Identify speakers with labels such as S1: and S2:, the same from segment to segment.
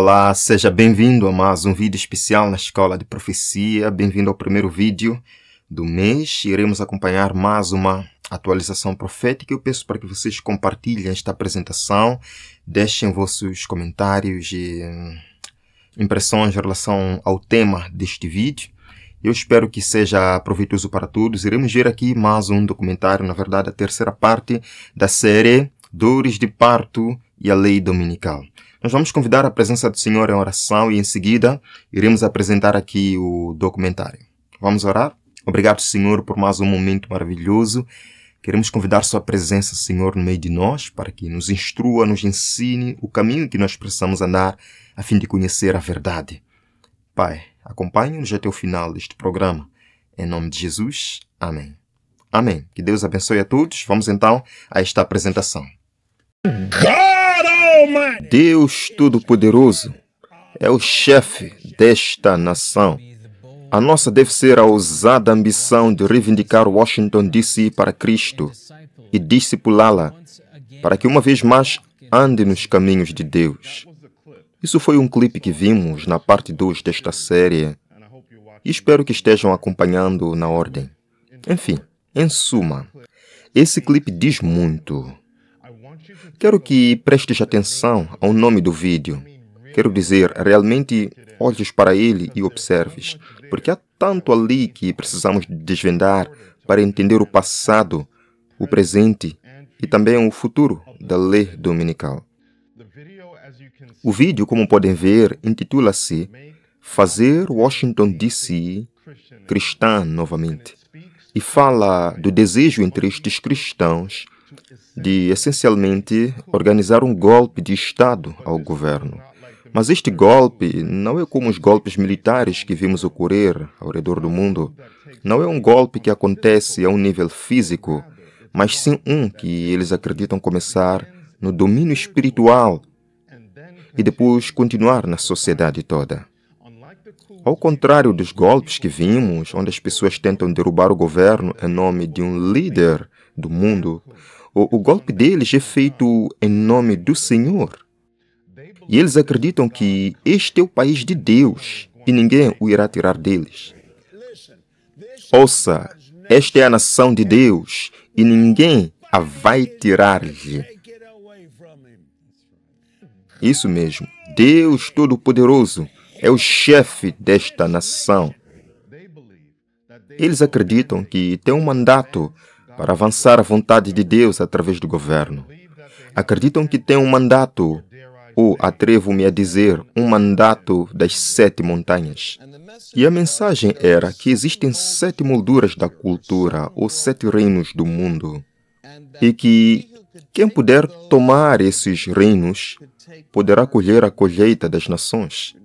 S1: Olá, seja bem-vindo a mais um vídeo especial na Escola de Profecia. Bem-vindo ao primeiro vídeo do mês. Iremos acompanhar mais uma atualização profética. Eu peço para que vocês compartilhem esta apresentação, deixem vossos comentários e impressões em relação ao tema deste vídeo. Eu espero que seja proveitoso para todos. Iremos ver aqui mais um documentário, na verdade a terceira parte da série Dores de Parto e a Lei Dominical. Nós vamos convidar a presença do Senhor em oração e em seguida iremos apresentar aqui o documentário. Vamos orar? Obrigado, Senhor, por mais um momento maravilhoso. Queremos convidar Sua presença, Senhor, no meio de nós para que nos instrua, nos ensine o caminho que nós precisamos andar a fim de conhecer a verdade. Pai, acompanhe-nos até o final deste programa. Em nome de Jesus. Amém. Amém. Que Deus abençoe a todos. Vamos então a esta apresentação. Deus Todo-Poderoso é o chefe desta nação. A nossa deve ser a ousada ambição de reivindicar Washington DC para Cristo e discipulá-la para que uma vez mais ande nos caminhos de Deus. Isso foi um clipe que vimos na parte 2 desta série e espero que estejam acompanhando na ordem. Enfim, em suma, esse clipe diz muito. Quero que prestes atenção ao nome do vídeo. Quero dizer, realmente olhes para ele e observes, porque há tanto ali que precisamos desvendar para entender o passado, o presente e também o futuro da lei dominical. O vídeo, como podem ver, intitula-se Fazer Washington DC cristã novamente e fala do desejo entre estes cristãos de, essencialmente, organizar um golpe de Estado ao governo. Mas este golpe não é como os golpes militares que vimos ocorrer ao redor do mundo. Não é um golpe que acontece a um nível físico, mas sim um que eles acreditam começar no domínio espiritual e depois continuar na sociedade toda. Ao contrário dos golpes que vimos, onde as pessoas tentam derrubar o governo em nome de um líder do mundo, o golpe deles é feito em nome do Senhor. E eles acreditam que este é o país de Deus e ninguém o irá tirar deles. Ouça, esta é a nação de Deus e ninguém a vai tirar-lhe. Isso mesmo, Deus Todo-Poderoso é o chefe desta nação. Eles acreditam que tem um mandato para avançar a vontade de Deus através do governo. Acreditam que tem um mandato, ou atrevo-me a dizer, um mandato das 7 montanhas. E a mensagem era que existem 7 molduras da cultura, ou 7 reinos do mundo, e que quem puder tomar esses reinos poderá colher a colheita das nações.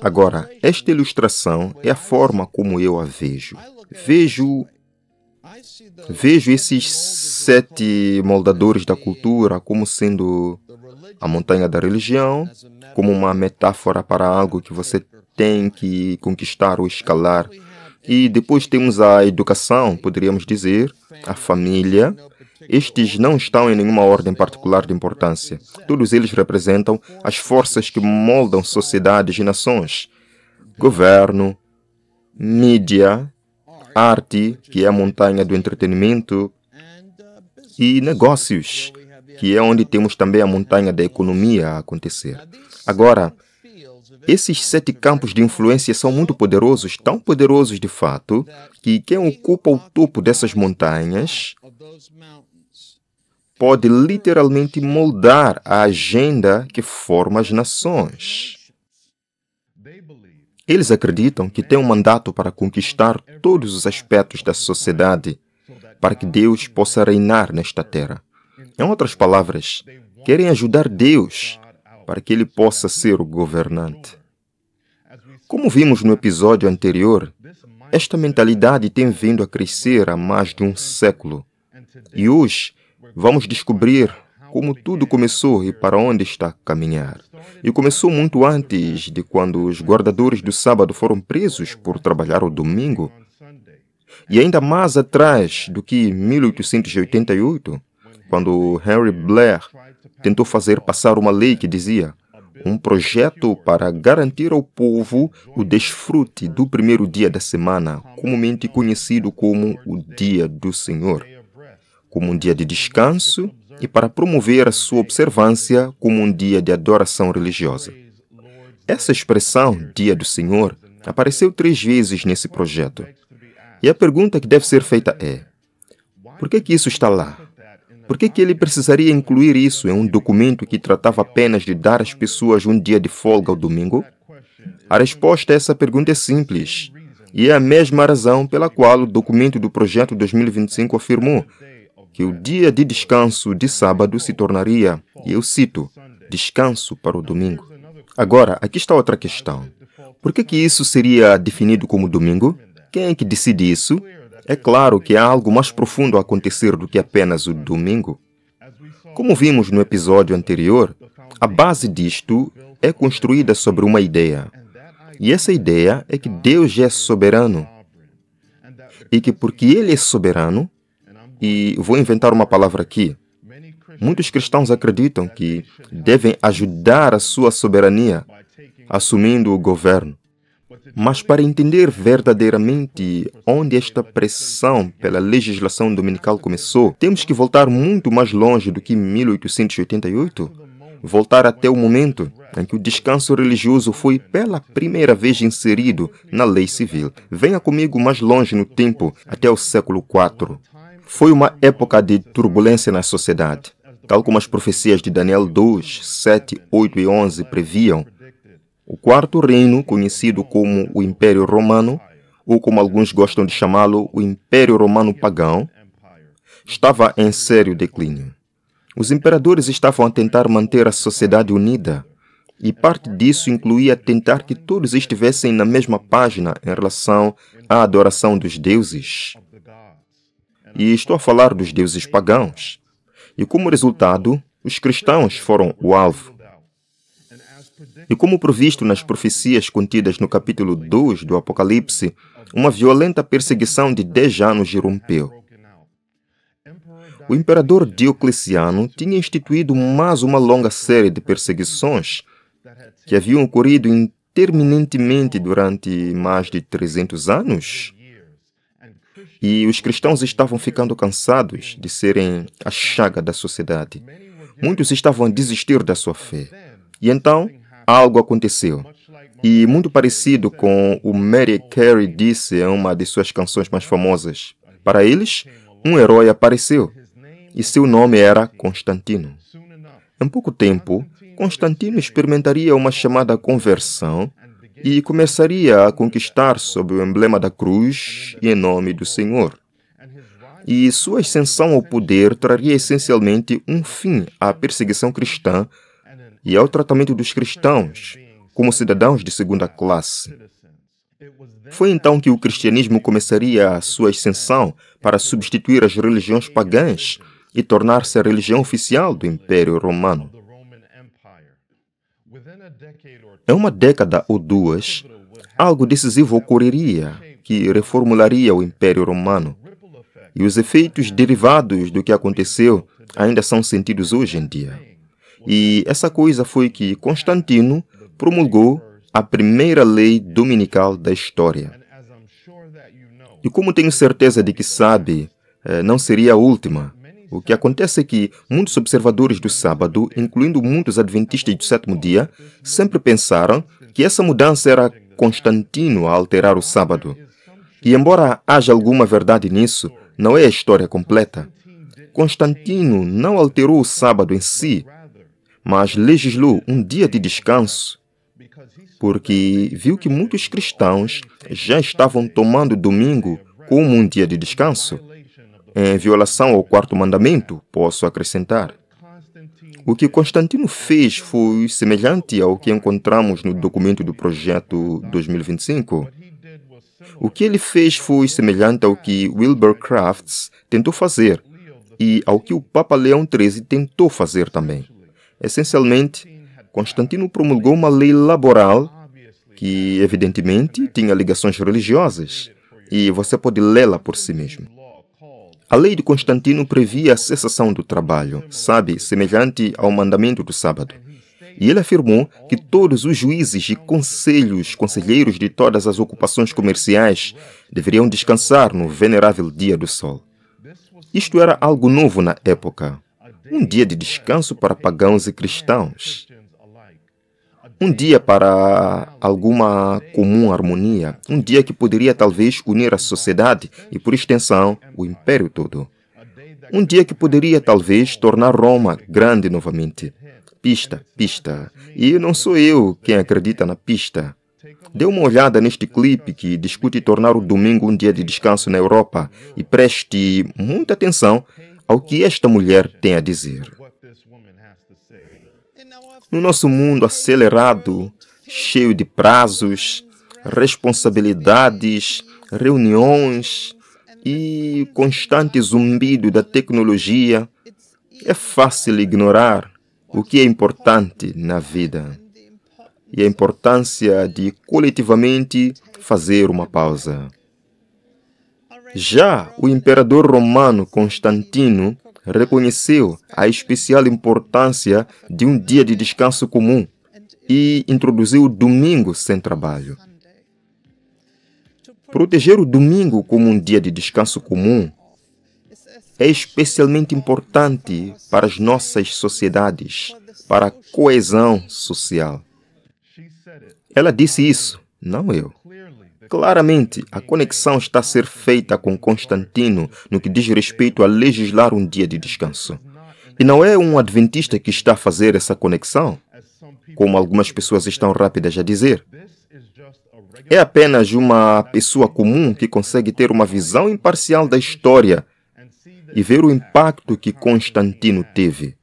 S1: Agora, esta ilustração é a forma como eu a vejo. Vejo esses 7 moldadores da cultura como sendo a montanha da religião, como uma metáfora para algo que você tem que conquistar ou escalar. E depois temos a educação, poderíamos dizer, a família. Estes não estão em nenhuma ordem particular de importância. Todos eles representam as forças que moldam sociedades e nações. Governo, mídia, arte, que é a montanha do entretenimento, e negócios, que é onde temos também a montanha da economia a acontecer. Agora, esses 7 campos de influência são muito poderosos, tão poderosos de fato, que quem ocupa o topo dessas montanhas pode literalmente moldar a agenda que forma as nações. Eles acreditam que têm um mandato para conquistar todos os aspectos da sociedade, para que Deus possa reinar nesta terra. Em outras palavras, querem ajudar Deus para que Ele possa ser o governante. Como vimos no episódio anterior, esta mentalidade tem vindo a crescer há mais de um século. E hoje vamos descobrir como tudo começou e para onde está a caminhar. E começou muito antes de quando os guardadores do sábado foram presos por trabalhar o domingo. E ainda mais atrás do que 1888, quando Henry Blair tentou fazer passar uma lei que dizia: um projeto para garantir ao povo o desfrute do primeiro dia da semana, comumente conhecido como o Dia do Senhor, como um dia de descanso e para promover a sua observância como um dia de adoração religiosa. Essa expressão, Dia do Senhor, apareceu 3 vezes nesse projeto. E a pergunta que deve ser feita é: por que isso está lá? Por que ele precisaria incluir isso em um documento que tratava apenas de dar às pessoas um dia de folga ao domingo? A resposta a essa pergunta é simples, e é a mesma razão pela qual o documento do Projeto 2025 afirmou que o dia de descanso de sábado se tornaria, e eu cito, descanso para o domingo. Agora, aqui está outra questão. Por que isso seria definido como domingo? Quem é que decide isso? É claro que há algo mais profundo a acontecer do que apenas o domingo. Como vimos no episódio anterior, a base disto é construída sobre uma ideia. E essa ideia é que Deus é soberano. E que porque Ele é soberano, e vou inventar uma palavra aqui, muitos cristãos acreditam que devem ajudar a sua soberania, assumindo o governo. Mas para entender verdadeiramente onde esta pressão pela legislação dominical começou, temos que voltar muito mais longe do que 1888, voltar até o momento em que o descanso religioso foi pela primeira vez inserido na lei civil. Venha comigo mais longe no tempo, até o século IV. Foi uma época de turbulência na sociedade, tal como as profecias de Daniel 2, 7, 8 e 11 previam. O Quarto Reino, conhecido como o Império Romano, ou como alguns gostam de chamá-lo, o Império Romano Pagão, estava em sério declínio. Os imperadores estavam a tentar manter a sociedade unida, e parte disso incluía tentar que todos estivessem na mesma página em relação à adoração dos deuses. E estou a falar dos deuses pagãos. E como resultado, os cristãos foram o alvo. E como previsto nas profecias contidas no capítulo 2 do Apocalipse, uma violenta perseguição de 10 anos irrompeu. O imperador Diocleciano tinha instituído mais uma longa série de perseguições que haviam ocorrido interminentemente durante mais de 300 anos. E os cristãos estavam ficando cansados de serem a chaga da sociedade. Muitos estavam a desistir da sua fé. E então, algo aconteceu. E muito parecido com o Mariah Carey disse em uma de suas canções mais famosas. Para eles, um herói apareceu. E seu nome era Constantino. Em pouco tempo, Constantino experimentaria uma chamada conversão e começaria a conquistar sob o emblema da cruz e em nome do Senhor. E sua ascensão ao poder traria essencialmente um fim à perseguição cristã e ao tratamento dos cristãos como cidadãos de segunda classe. Foi então que o cristianismo começaria a sua ascensão para substituir as religiões pagãs e tornar-se a religião oficial do Império Romano. Em uma década ou duas, algo decisivo ocorreria que reformularia o Império Romano. E os efeitos derivados do que aconteceu ainda são sentidos hoje em dia. E essa coisa foi que Constantino promulgou a primeira lei dominical da história. E como tenho certeza de que sabe, não seria a última. O que acontece é que muitos observadores do sábado, incluindo muitos adventistas do sétimo dia, sempre pensaram que essa mudança era Constantino a alterar o sábado. E embora haja alguma verdade nisso, não é a história completa. Constantino não alterou o sábado em si, mas legislou um dia de descanso, porque viu que muitos cristãos já estavam tomando domingo como um dia de descanso. Em violação ao quarto mandamento, posso acrescentar. O que Constantino fez foi semelhante ao que encontramos no documento do Projeto 2025. O que ele fez foi semelhante ao que Wilbur Crafts tentou fazer e ao que o Papa Leão XIII tentou fazer também. Essencialmente, Constantino promulgou uma lei laboral que, evidentemente, tinha ligações religiosas, e você pode lê-la por si mesmo. A lei de Constantino previa a cessação do trabalho, semelhante ao mandamento do sábado. E ele afirmou que todos os juízes e conselheiros de todas as ocupações comerciais deveriam descansar no venerável dia do sol. Isto era algo novo na época. Um dia de descanso para pagãos e cristãos. Um dia para alguma comum harmonia. Um dia que poderia talvez unir a sociedade e, por extensão, o império todo. Um dia que poderia talvez tornar Roma grande novamente. Pista. E não sou eu quem acredita na pista. Dê uma olhada neste clipe que discute tornar o domingo um dia de descanso na Europa e preste muita atenção ao que esta mulher tem a dizer. No nosso mundo acelerado, cheio de prazos, responsabilidades, reuniões e constante zumbido da tecnologia, é fácil ignorar o que é importante na vida e a importância de coletivamente fazer uma pausa. Já o imperador romano Constantino reconheceu a especial importância de um dia de descanso comum e introduziu o domingo sem trabalho. Proteger o domingo como um dia de descanso comum é especialmente importante para as nossas sociedades, para a coesão social. Ela disse isso, não eu. Claramente, a conexão está a ser feita com Constantino no que diz respeito a legislar um dia de descanso. E não é um adventista que está a fazer essa conexão, como algumas pessoas estão rápidas a dizer. É apenas uma pessoa comum que consegue ter uma visão imparcial da história e ver o impacto que Constantino teve.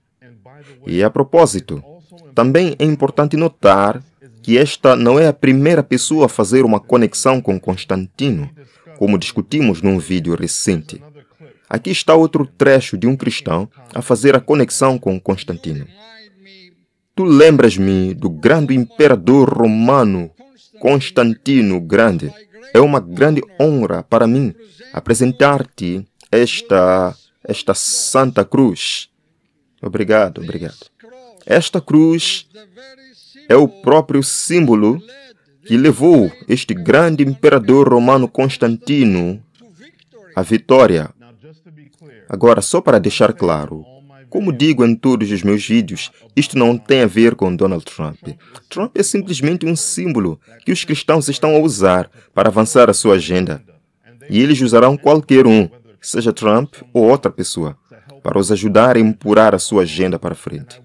S1: E a propósito, também é importante notar que esta não é a primeira pessoa a fazer uma conexão com Constantino, como discutimos num vídeo recente. Aqui está outro trecho de um cristão a fazer a conexão com Constantino. Tu lembras-me do grande imperador romano Constantino Grande. É uma grande honra para mim apresentar-te esta Santa Cruz. Obrigado. Esta cruz é o próprio símbolo que levou este grande imperador romano Constantino à vitória. Agora, só para deixar claro, como digo em todos os meus vídeos, isto não tem a ver com Donald Trump. Trump é simplesmente um símbolo que os cristãos estão a usar para avançar a sua agenda. E eles usarão qualquer um, seja Trump ou outra pessoa, para os ajudar a empurrar a sua agenda para frente.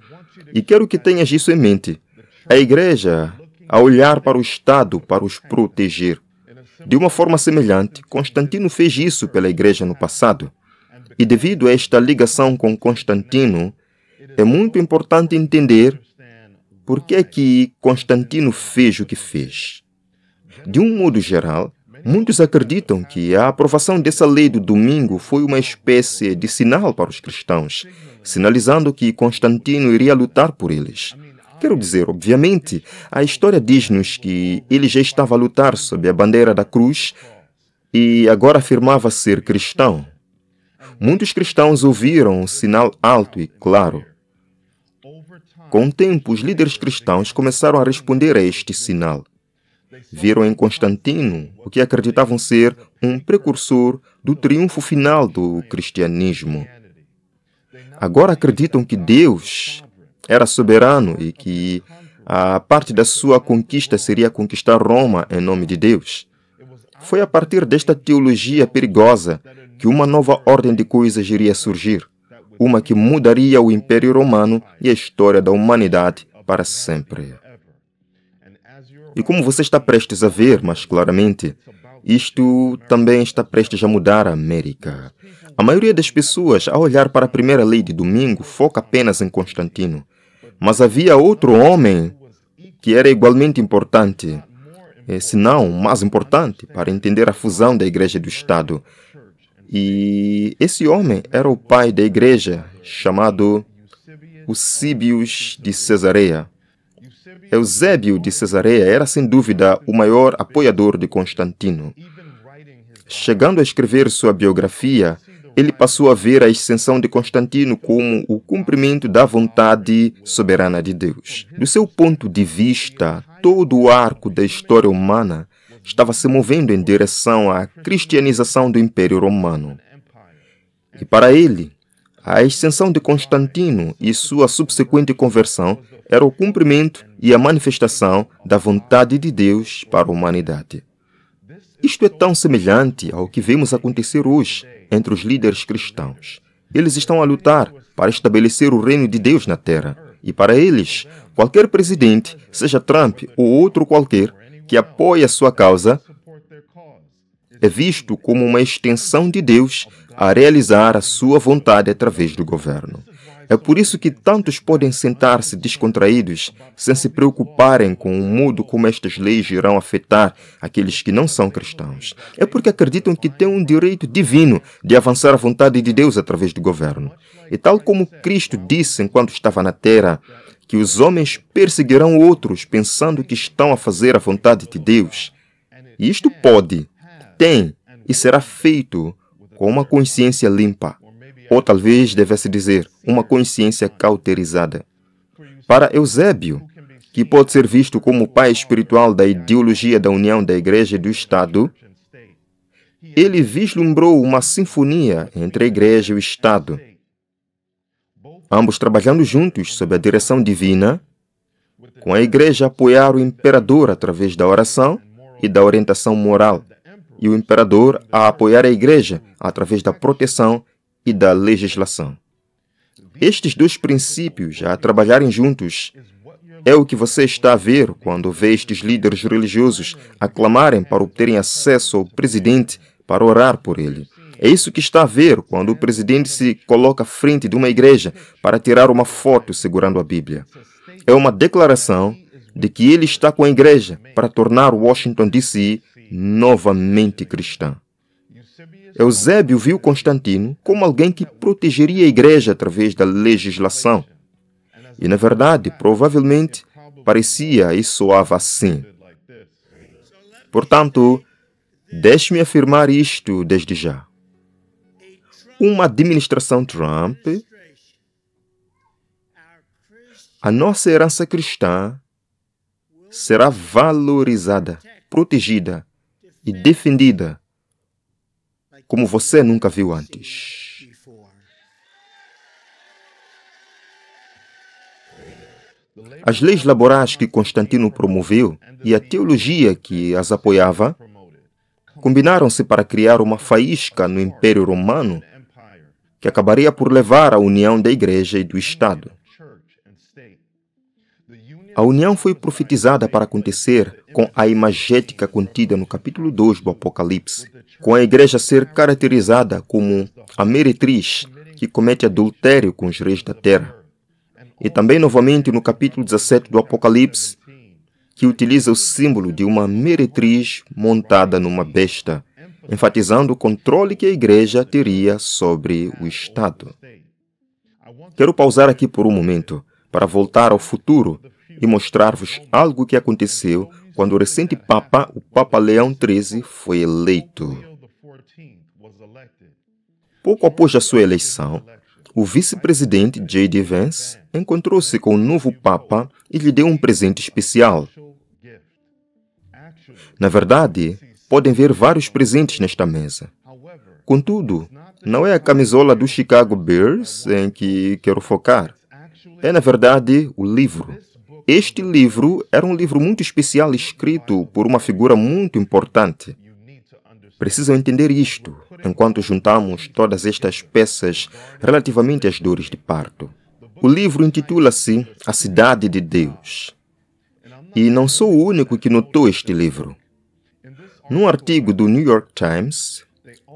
S1: E quero que tenhas isso em mente. A igreja, a olhar para o Estado para os proteger. De uma forma semelhante, Constantino fez isso pela igreja no passado. E devido a esta ligação com Constantino, é muito importante entender por que é que Constantino fez o que fez. De um modo geral, muitos acreditam que a aprovação dessa lei do domingo foi uma espécie de sinal para os cristãos, sinalizando que Constantino iria lutar por eles. Quero dizer, obviamente, a história diz-nos que ele já estava a lutar sob a bandeira da cruz e agora afirmava ser cristão. Muitos cristãos ouviram um sinal alto e claro. Com o tempo, os líderes cristãos começaram a responder a este sinal. Viram em Constantino o que acreditavam ser um precursor do triunfo final do cristianismo. Agora acreditam que Deus era soberano e que a parte da sua conquista seria conquistar Roma em nome de Deus. Foi a partir desta teologia perigosa que uma nova ordem de coisas iria surgir, uma que mudaria o Império Romano e a história da humanidade para sempre. E como você está prestes a ver mais claramente, isto também está prestes a mudar a América. A maioria das pessoas, ao olhar para a primeira lei de domingo, foca apenas em Constantino. Mas havia outro homem que era igualmente importante, se não mais importante, para entender a fusão da igreja e do Estado. E esse homem era o pai da igreja, chamado Eusébio de Cesareia. Eusébio de Cesareia era, sem dúvida, o maior apoiador de Constantino. Chegando a escrever sua biografia, ele passou a ver a ascensão de Constantino como o cumprimento da vontade soberana de Deus. Do seu ponto de vista, todo o arco da história humana estava se movendo em direção à cristianização do Império Romano. E para ele, a ascensão de Constantino e sua subsequente conversão era o cumprimento e a manifestação da vontade de Deus para a humanidade. Isto é tão semelhante ao que vemos acontecer hoje entre os líderes cristãos. Eles estão a lutar para estabelecer o reino de Deus na Terra. E para eles, qualquer presidente, seja Trump ou outro qualquer, que apoie a sua causa, é visto como uma extensão de Deus a realizar a sua vontade através do governo. É por isso que tantos podem sentar-se descontraídos, sem se preocuparem com o modo como estas leis irão afetar aqueles que não são cristãos. É porque acreditam que têm um direito divino de avançar a vontade de Deus através do governo. E tal como Cristo disse enquanto estava na terra, que os homens perseguirão outros pensando que estão a fazer a vontade de Deus. E isto pode, tem e será feito com uma consciência limpa. Ou talvez devesse dizer, uma consciência cauterizada. Para Eusébio, que pode ser visto como o pai espiritual da ideologia da união da Igreja e do Estado, ele vislumbrou uma sinfonia entre a Igreja e o Estado, ambos trabalhando juntos sob a direção divina, com a Igreja a apoiar o imperador através da oração e da orientação moral, e o imperador a apoiar a Igreja através da proteção e da legislação. Estes dois princípios a trabalharem juntos é o que você está a ver quando vê estes líderes religiosos aclamarem para obterem acesso ao presidente para orar por ele. É isso que está a ver quando o presidente se coloca à frente de uma igreja para tirar uma foto segurando a Bíblia. É uma declaração de que ele está com a igreja para tornar Washington, D.C. novamente cristã. Eusébio viu Constantino como alguém que protegeria a igreja através da legislação. E, na verdade, provavelmente, parecia e soava assim. Portanto, deixe-me afirmar isto desde já. Uma administração Trump, a nossa herança cristã será valorizada, protegida e defendida como você nunca viu antes. As leis laborais que Constantino promoveu e a teologia que as apoiava combinaram-se para criar uma faísca no Império Romano que acabaria por levar à união da Igreja e do Estado. A união foi profetizada para acontecer com a imagética contida no capítulo 2 do Apocalipse, com a igreja ser caracterizada como a meretriz que comete adultério com os reis da terra. E também novamente no capítulo 17 do Apocalipse, que utiliza o símbolo de uma meretriz montada numa besta, enfatizando o controle que a igreja teria sobre o Estado. Quero pausar aqui por um momento para voltar ao futuro e mostrar-vos algo que aconteceu quando o recente Papa, o Papa Leão XIII, foi eleito. Pouco após a sua eleição, o vice-presidente J.D. Vance encontrou-se com o novo Papa e lhe deu um presente especial. Na verdade, podem ver vários presentes nesta mesa. Contudo, não é a camisola do Chicago Bears em que quero focar. É, na verdade, o livro. Este livro era um livro muito especial escrito por uma figura muito importante. Precisam entender isto enquanto juntamos todas estas peças relativamente às dores de parto. O livro intitula-se A Cidade de Deus. E não sou o único que notou este livro. Num artigo do New York Times,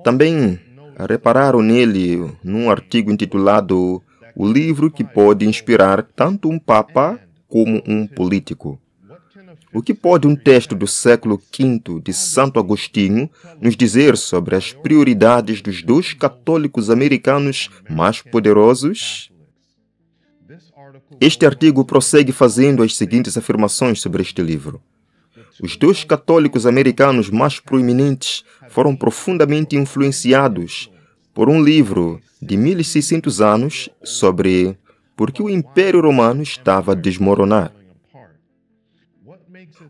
S1: também repararam nele num artigo intitulado O livro que pode inspirar tanto um papa como um político. O que pode um texto do século V de Santo Agostinho nos dizer sobre as prioridades dos dois católicos americanos mais poderosos? Este artigo prossegue fazendo as seguintes afirmações sobre este livro. Os dois católicos americanos mais proeminentes foram profundamente influenciados por um livro de 1600 anos sobre por que o Império Romano estava a desmoronar.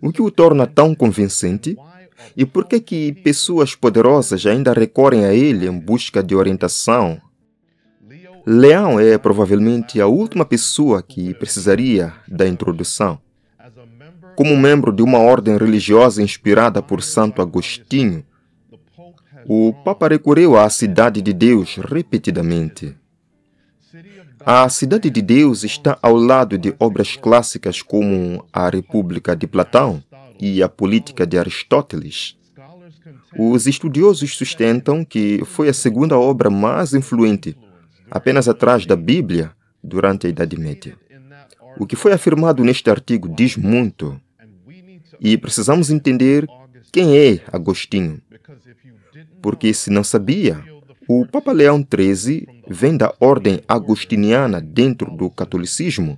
S1: O que o torna tão convincente e por que pessoas poderosas ainda recorrem a ele em busca de orientação? Leão é provavelmente a última pessoa que precisaria da introdução. Como membro de uma ordem religiosa inspirada por Santo Agostinho, o Papa recorreu à Cidade de Deus repetidamente. A Cidade de Deus está ao lado de obras clássicas como a República de Platão e a Política de Aristóteles. Os estudiosos sustentam que foi a segunda obra mais influente, apenas atrás da Bíblia, durante a Idade Média. O que foi afirmado neste artigo diz muito, e precisamos entender quem é Agostinho. Porque, se não sabia, o Papa Leão XIII vem da ordem agostiniana dentro do catolicismo.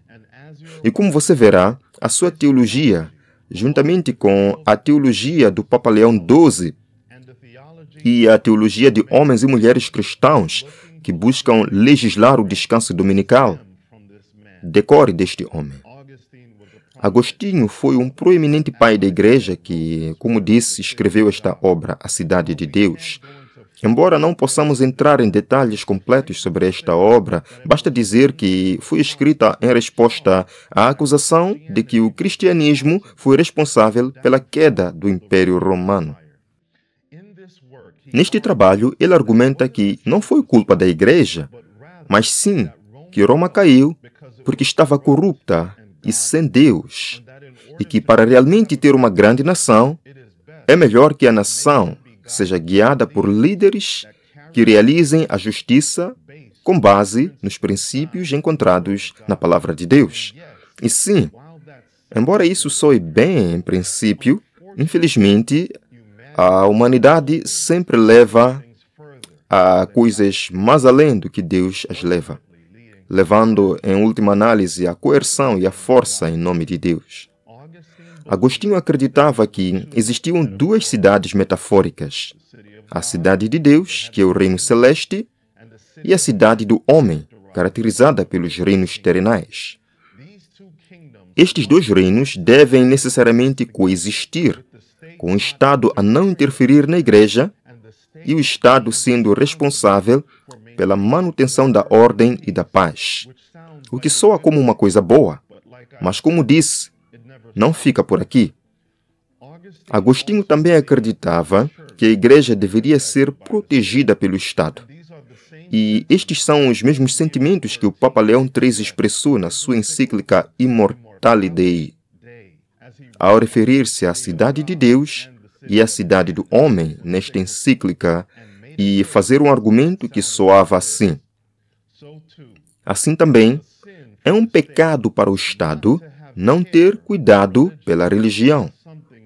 S1: E como você verá, a sua teologia, juntamente com a teologia do Papa Leão XII e a teologia de homens e mulheres cristãos que buscam legislar o descanso dominical, decorre deste homem. Agostinho foi um proeminente pai da Igreja que, como disse, escreveu esta obra, A Cidade de Deus. Embora não possamos entrar em detalhes completos sobre esta obra, basta dizer que foi escrita em resposta à acusação de que o cristianismo foi responsável pela queda do Império Romano. Neste trabalho, ele argumenta que não foi culpa da Igreja, mas sim que Roma caiu porque estava corrupta e sem Deus, e que para realmente ter uma grande nação, é melhor que a nação seja guiada por líderes que realizem a justiça com base nos princípios encontrados na Palavra de Deus. E sim, embora isso soe bem em princípio, infelizmente, a humanidade sempre leva a coisas mais além do que Deus as leva, levando, em última análise, a coerção e a força em nome de Deus. Agostinho acreditava que existiam duas cidades metafóricas, a cidade de Deus, que é o reino celeste, e a cidade do homem, caracterizada pelos reinos terrenais. Estes dois reinos devem necessariamente coexistir, com o Estado a não interferir na Igreja e o Estado sendo responsável pela manutenção da ordem e da paz. O que soa como uma coisa boa, mas como disse, não fica por aqui. Agostinho também acreditava que a Igreja deveria ser protegida pelo Estado. E estes são os mesmos sentimentos que o Papa Leão XIII expressou na sua encíclica Immortale Dei, ao referir-se à cidade de Deus e à cidade do homem nesta encíclica e fazer um argumento que soava assim. Assim também, é um pecado para o Estado não ter cuidado pela religião,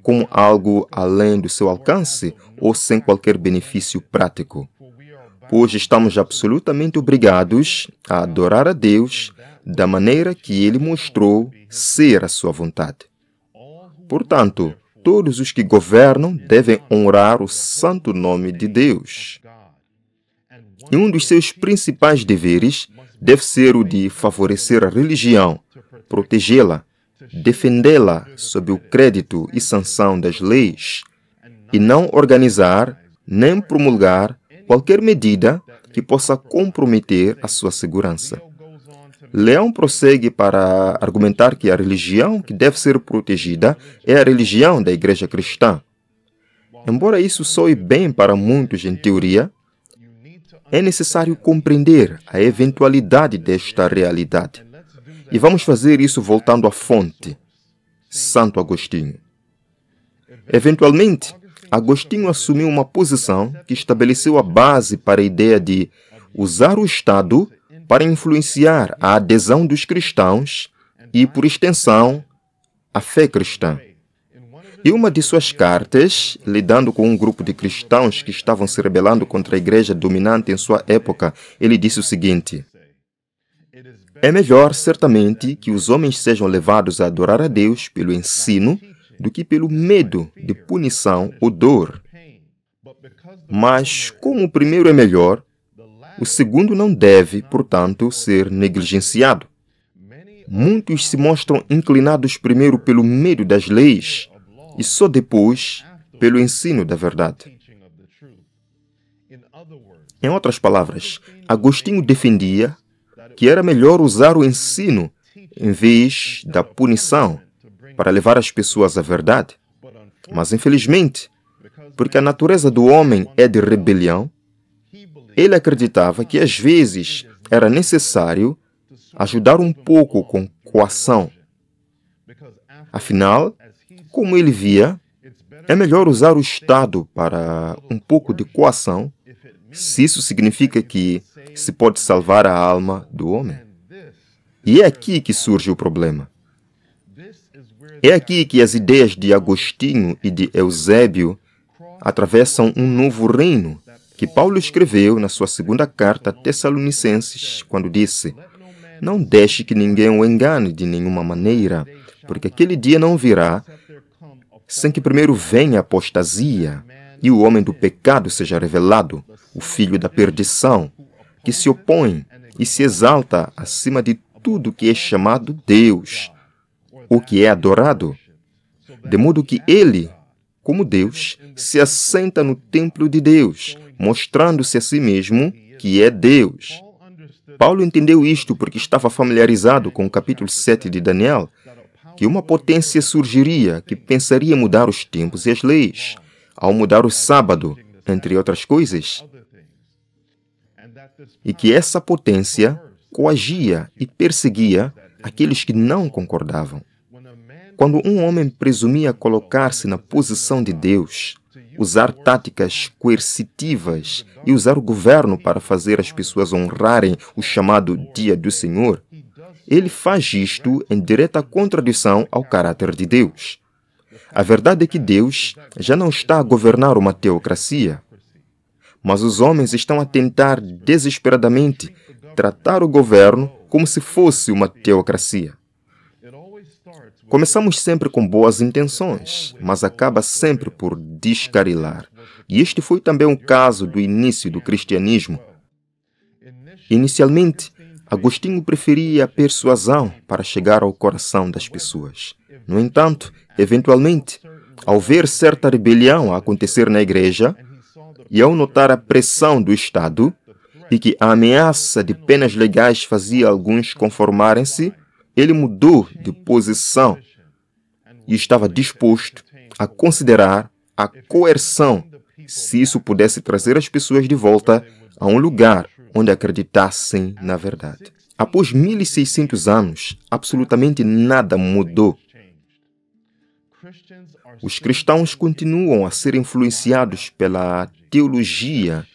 S1: como algo além do seu alcance ou sem qualquer benefício prático, pois estamos absolutamente obrigados a adorar a Deus da maneira que Ele mostrou ser a sua vontade. Portanto, todos os que governam devem honrar o santo nome de Deus. E um dos seus principais deveres deve ser o de favorecer a religião, protegê-la, defendê-la sob o crédito e sanção das leis, e não organizar nem promulgar qualquer medida que possa comprometer a sua segurança. Leão prossegue para argumentar que a religião que deve ser protegida é a religião da Igreja Cristã. Embora isso soe bem para muitos em teoria, é necessário compreender a eventualidade desta realidade. E vamos fazer isso voltando à fonte, Santo Agostinho. Eventualmente, Agostinho assumiu uma posição que estabeleceu a base para a ideia de usar o Estado para influenciar a adesão dos cristãos e, por extensão, a fé cristã. Em uma de suas cartas, lidando com um grupo de cristãos que estavam se rebelando contra a igreja dominante em sua época, ele disse o seguinte: é melhor, certamente, que os homens sejam levados a adorar a Deus pelo ensino do que pelo medo de punição ou dor. Mas, como o primeiro é melhor, O segundo não deve, portanto, ser negligenciado. Muitos se mostram inclinados primeiro pelo medo das leis e só depois pelo ensino da verdade. Em outras palavras, Agostinho defendia que era melhor usar o ensino em vez da punição para levar as pessoas à verdade. Mas, infelizmente, porque a natureza do homem é de rebelião, ele acreditava que às vezes era necessário ajudar um pouco com coação. Afinal, como ele via, é melhor usar o Estado para um pouco de coação, se isso significa que se pode salvar a alma do homem. E é aqui que surge o problema. É aqui que as ideias de Agostinho e de Eusébio atravessam um novo reino que Paulo escreveu na sua segunda carta a Tessalonicenses, quando disse: não deixe que ninguém o engane de nenhuma maneira, porque aquele dia não virá sem que primeiro venha a apostasia e o homem do pecado seja revelado, o filho da perdição, que se opõe e se exalta acima de tudo que é chamado Deus, o que é adorado, de modo que ele, como Deus, se assenta no templo de Deus, mostrando-se a si mesmo que é Deus. Paulo entendeu isto porque estava familiarizado com o capítulo 7 de Daniel, que uma potência surgiria que pensaria mudar os tempos e as leis, ao mudar o sábado, entre outras coisas, e que essa potência coagia e perseguia aqueles que não concordavam. Quando um homem presumia colocar-se na posição de Deus, usar táticas coercitivas e usar o governo para fazer as pessoas honrarem o chamado Dia do Senhor, ele faz isto em direta contradição ao caráter de Deus. A verdade é que Deus já não está a governar uma teocracia, mas os homens estão a tentar desesperadamente tratar o governo como se fosse uma teocracia. Começamos sempre com boas intenções, mas acaba sempre por descarrilar. E este foi também o caso do início do cristianismo. Inicialmente, Agostinho preferia a persuasão para chegar ao coração das pessoas. No entanto, eventualmente, ao ver certa rebelião a acontecer na igreja e ao notar a pressão do Estado e que a ameaça de penas legais fazia alguns conformarem-se, ele mudou de posição e estava disposto a considerar a coerção, se isso pudesse trazer as pessoas de volta a um lugar onde acreditassem na verdade. Após 1600 anos, absolutamente nada mudou. Os cristãos continuam a ser influenciados pela teologia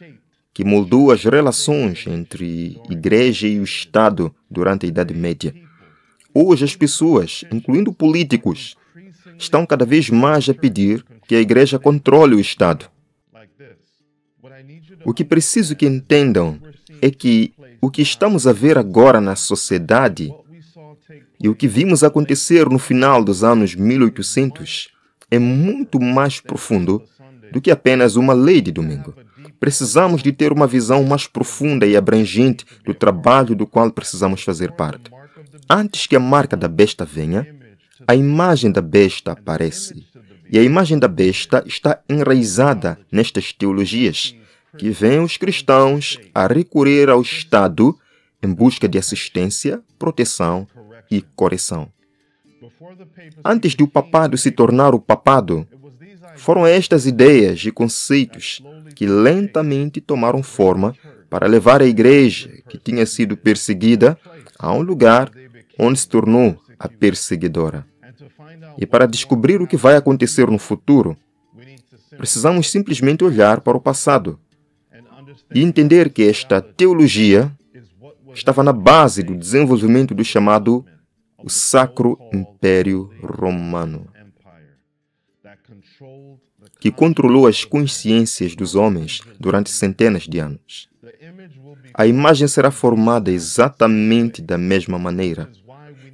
S1: que moldou as relações entre igreja e o Estado durante a Idade Média. Hoje as pessoas, incluindo políticos, estão cada vez mais a pedir que a igreja controle o Estado. O que preciso que entendam é que o que estamos a ver agora na sociedade e o que vimos acontecer no final dos anos 1800 é muito mais profundo do que apenas uma lei de domingo. Precisamos de ter uma visão mais profunda e abrangente do trabalho do qual precisamos fazer parte. Antes que a marca da besta venha, a imagem da besta aparece. E a imagem da besta está enraizada nestas teologias, que vêm os cristãos a recorrer ao Estado em busca de assistência, proteção e correção. Antes de o papado se tornar o papado, foram estas ideias e conceitos que lentamente tomaram forma para levar a igreja, que tinha sido perseguida, a um lugar onde se tornou a perseguidora. E para descobrir o que vai acontecer no futuro, precisamos simplesmente olhar para o passado e entender que esta teologia estava na base do desenvolvimento do chamado o Sacro Império Romano, que controlou as consciências dos homens durante centenas de anos. A imagem será formada exatamente da mesma maneira.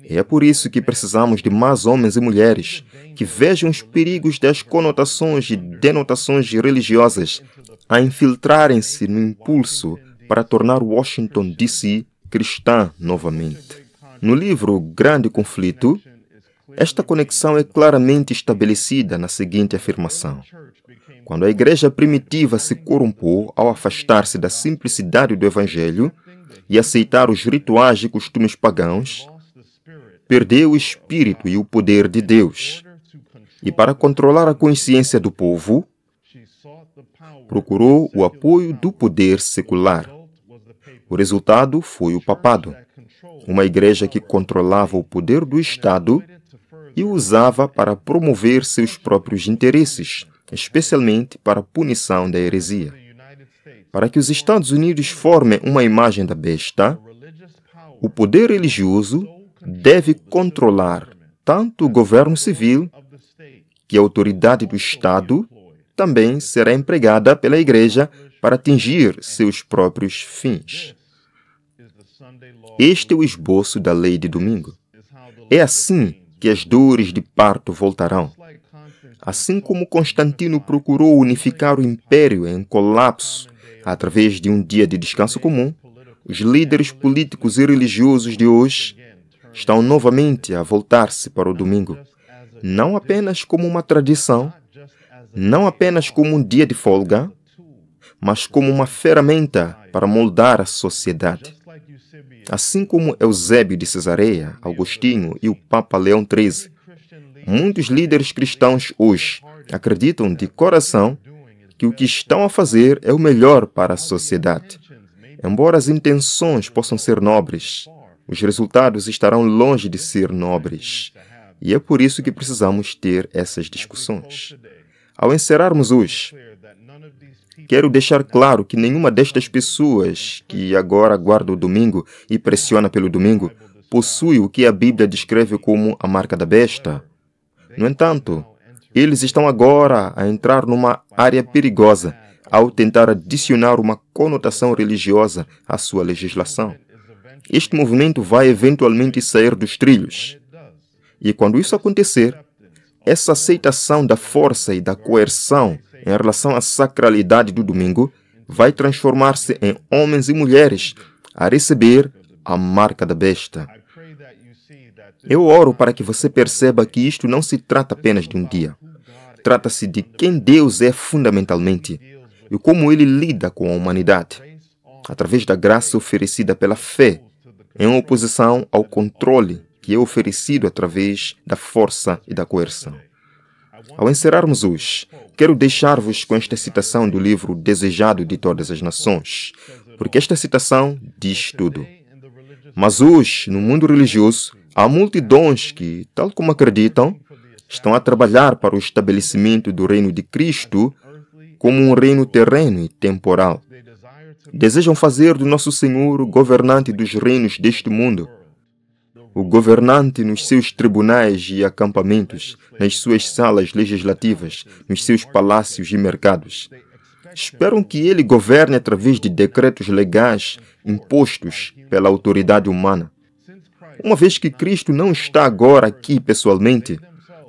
S1: É por isso que precisamos de mais homens e mulheres que vejam os perigos das conotações e denotações religiosas a infiltrarem-se no impulso para tornar Washington, D.C. cristã novamente. No livro Grande Conflito, esta conexão é claramente estabelecida na seguinte afirmação: quando a igreja primitiva se corrompeu ao afastar-se da simplicidade do Evangelho e aceitar os rituais e costumes pagãos, perdeu o espírito e o poder de Deus. E para controlar a consciência do povo, procurou o apoio do poder secular. O resultado foi o papado, uma igreja que controlava o poder do Estado e o usava para promover seus próprios interesses, especialmente para a punição da heresia. Para que os Estados Unidos formem uma imagem da besta, o poder religioso deve controlar tanto o governo civil, que a autoridade do Estado também será empregada pela igreja para atingir seus próprios fins. Este é o esboço da lei de domingo. É assim que as dores de parto voltarão. Assim como Constantino procurou unificar o império em colapso através de um dia de descanso comum, os líderes políticos e religiosos de hoje estão novamente a voltar-se para o domingo, não apenas como uma tradição, não apenas como um dia de folga, mas como uma ferramenta para moldar a sociedade. Assim como Eusébio de Cesareia, Agostinho e o Papa Leão XIII, muitos líderes cristãos hoje acreditam de coração que o que estão a fazer é o melhor para a sociedade. Embora as intenções possam ser nobres, os resultados estarão longe de ser nobres. E é por isso que precisamos ter essas discussões. Ao encerrarmos hoje, quero deixar claro que nenhuma destas pessoas que agora aguarda o domingo e pressiona pelo domingo possui o que a Bíblia descreve como a marca da besta. No entanto, eles estão agora a entrar numa área perigosa ao tentar adicionar uma conotação religiosa à sua legislação. Este movimento vai eventualmente sair dos trilhos. E quando isso acontecer, essa aceitação da força e da coerção em relação à sacralidade do domingo vai transformar-se em homens e mulheres a receber a marca da besta. Eu oro para que você perceba que isto não se trata apenas de um dia. Trata-se de quem Deus é fundamentalmente e como Ele lida com a humanidade, através da graça oferecida pela fé, em oposição ao controle que é oferecido através da força e da coerção. Ao encerrarmos hoje, quero deixar-vos com esta citação do livro Desejado de Todas as Nações, porque esta citação diz tudo. Mas hoje, no mundo religioso, há multidões que, tal como acreditam, estão a trabalhar para o estabelecimento do reino de Cristo como um reino terreno e temporal. Desejam fazer do nosso Senhor o governante dos reinos deste mundo, o governante nos seus tribunais e acampamentos, nas suas salas legislativas, nos seus palácios e mercados. Esperam que ele governe através de decretos legais impostos pela autoridade humana. Uma vez que Cristo não está agora aqui pessoalmente,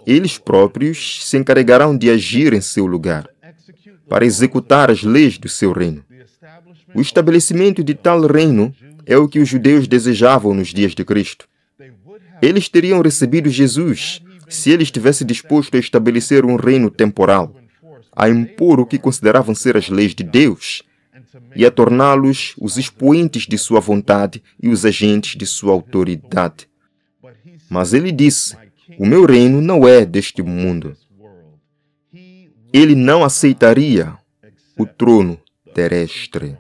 S1: eles próprios se encarregarão de agir em seu lugar, para executar as leis do seu reino. O estabelecimento de tal reino é o que os judeus desejavam nos dias de Cristo. Eles teriam recebido Jesus se ele estivesse disposto a estabelecer um reino temporal, a impor o que consideravam ser as leis de Deus e a torná-los os expoentes de sua vontade e os agentes de sua autoridade. Mas ele disse: o meu reino não é deste mundo. Ele não aceitaria o trono terrestre.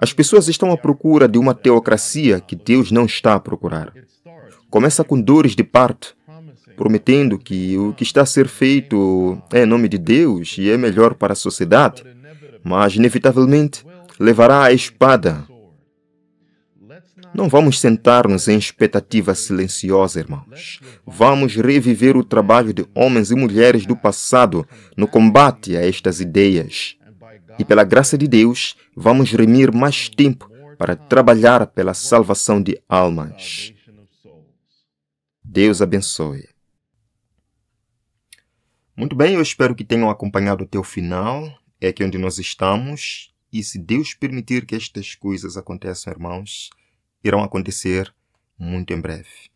S1: As pessoas estão à procura de uma teocracia que Deus não está a procurar. Começa com dores de parto, prometendo que o que está a ser feito é em nome de Deus e é melhor para a sociedade, mas inevitavelmente levará a espada. Não vamos sentar-nos em expectativa silenciosa, irmãos. Vamos reviver o trabalho de homens e mulheres do passado no combate a estas ideias. E pela graça de Deus, vamos remir mais tempo para trabalhar pela salvação de almas. Deus abençoe. Muito bem, eu espero que tenham acompanhado até o final. É aqui onde nós estamos. E se Deus permitir que estas coisas aconteçam, irmãos, irão acontecer muito em breve.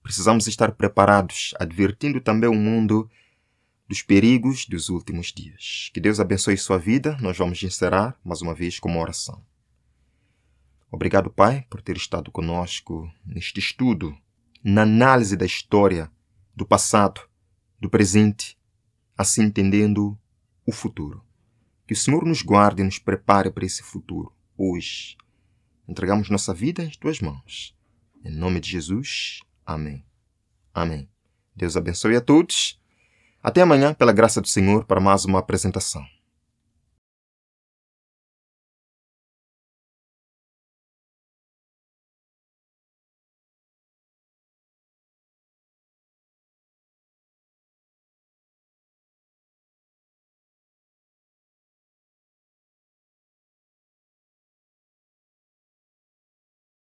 S1: Precisamos estar preparados, advertindo também o mundo dos perigos dos últimos dias. Que Deus abençoe sua vida. Nós vamos encerrar mais uma vez com uma oração. Obrigado, Pai, por ter estado conosco neste estudo, na análise da história, do passado, do presente, assim entendendo o futuro. Que o Senhor nos guarde e nos prepare para esse futuro, hoje. Entregamos nossa vida em Tuas mãos. Em nome de Jesus, amém. Amém. Deus abençoe a todos. Até amanhã, pela graça do Senhor, para mais uma apresentação.